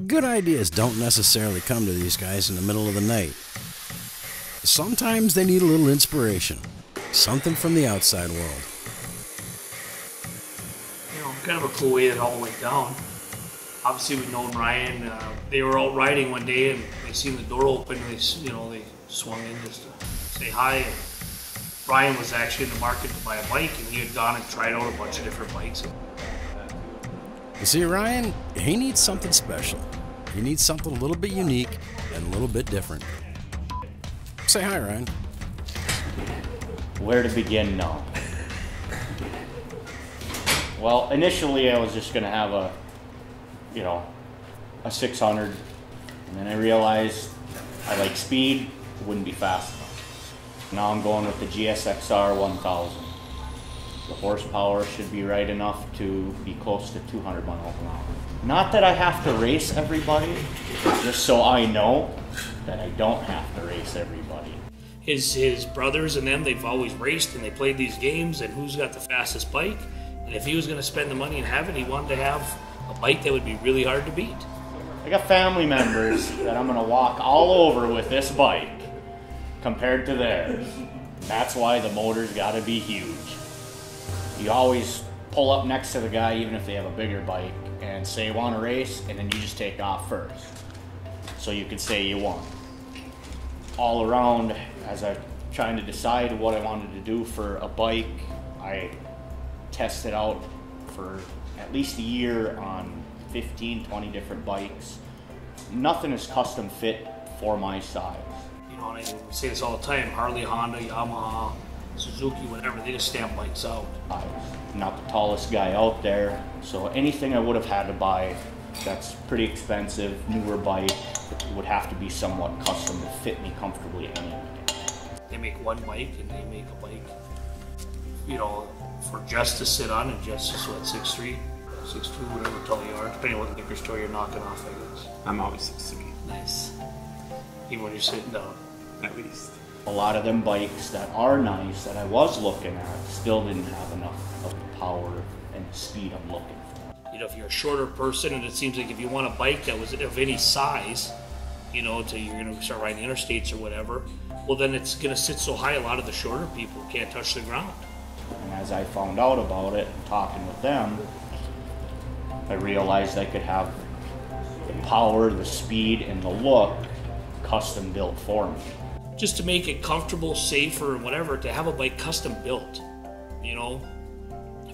Good ideas don't necessarily come to these guys in the middle of the night. Sometimes they need a little inspiration, something from the outside world. You know, kind of a cool way it all went down. Obviously, we'd known Ryan. They were out riding one day and they seen the door open. And they swung in just to say hi. And Ryan was actually in the market to buy a bike, and he had gone and tried out a bunch of different bikes. You see, Ryan, he needs something special. He needs something a little bit unique and a little bit different. Say hi, Ryan. Where to begin now? Well, initially I was just going to have a 600, and then I realized I like speed, it wouldn't be fast enough. Now I'm going with the GSXR 1000. The horsepower should be right enough to be close to 200 miles an hour. Not that I have to race everybody, just so I know that I don't have to race everybody. His brothers and them, they've always raced and they played these games and who's got the fastest bike. And if he was going to spend the money and have it, he wanted to have a bike that would be really hard to beat. I got family members that I'm going to walk all over with this bike compared to theirs. That's why the motor's got to be huge. You always pull up next to the guy, even if they have a bigger bike, and say, want to race, and then you just take off first. So you could say you won. All around, as I'm trying to decide what I wanted to do for a bike, I tested out for at least a year on 15, 20 different bikes. Nothing is custom fit for my size. You know, and I say this all the time, Harley, Honda, Yamaha, Suzuki, whatever, they just stamp bikes out. I'm not the tallest guy out there, so anything I would have had to buy that's pretty expensive, newer bike, would have to be somewhat custom to fit me comfortably anyway. They make one bike and they make a bike, for just to sit on and just to sweat 6'3", 6'2", whatever tall you are, depending on what liquor store you're knocking off, I guess. I'm always 6'3". Nice. Even when you're sitting down. At least. A lot of them bikes that are nice that I was looking at still didn't have enough of the power and the speed I'm looking for. If you're a shorter person, and it seems like if you want a bike that was of any size, you're going to start riding interstates or whatever, well then it's going to sit so high, a lot of the shorter people can't touch the ground. And as I found out about it, talking with them, I realized I could have the power, the speed, and the look custom built for me. Just to make it comfortable, safer, and whatever, to have a bike custom built,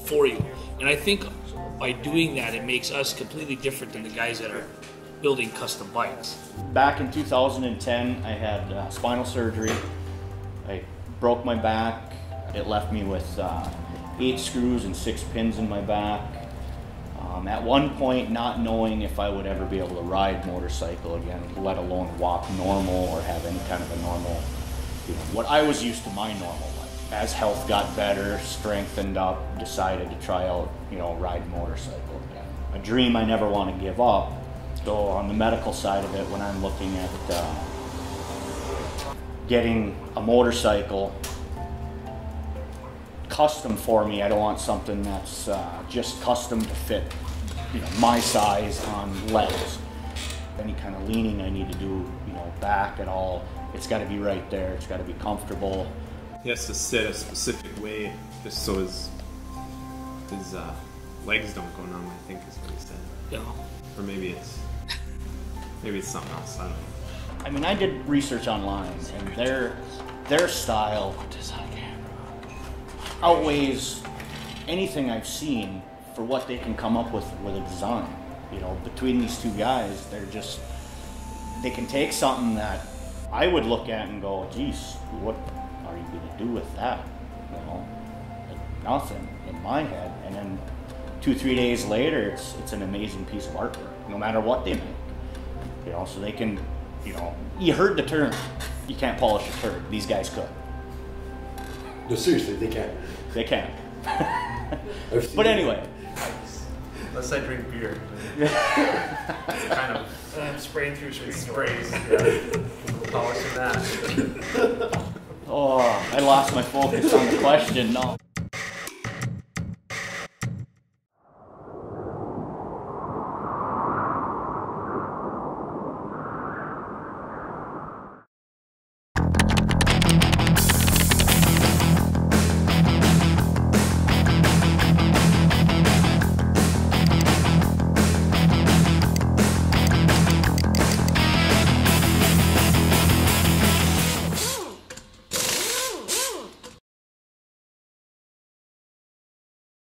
for you. And I think by doing that, it makes us completely different than the guys that are building custom bikes. Back in 2010, I had spinal surgery. I broke my back. It left me with 8 screws and 6 pins in my back. At one point, not knowing if I would ever be able to ride motorcycle again, let alone walk normal or have any kind of a normal, what I was used to my normal life. As health got better, strengthened up, decided to try out, ride motorcycle again. A dream I never want to give up. So on the medical side of it, when I'm looking at getting a motorcycle custom for me, I don't want something that's just custom to fit my size on legs. Any kind of leaning I need to do, back at all, it's got to be right there. It's got to be comfortable. He has to sit a specific way just so his legs don't go numb, I think is what he said. Yeah. Or maybe it's something else, I don't know. I mean, I did research online, and their style outweighs anything I've seen for what they can come up with a design. Between these two guys, they can take something that I would look at and go, geez, what are you going to do with that? Like nothing in my head. And then 2-3 days later, it's an amazing piece of artwork, no matter what they make. So they can, you heard the term, you can't polish a turd. These guys could. No, seriously, they can. They can. But anyway. Unless I drink beer. It's kind of spraying through screen. sprays. Yeah. Polishing that. Oh, I lost my focus on the question. No.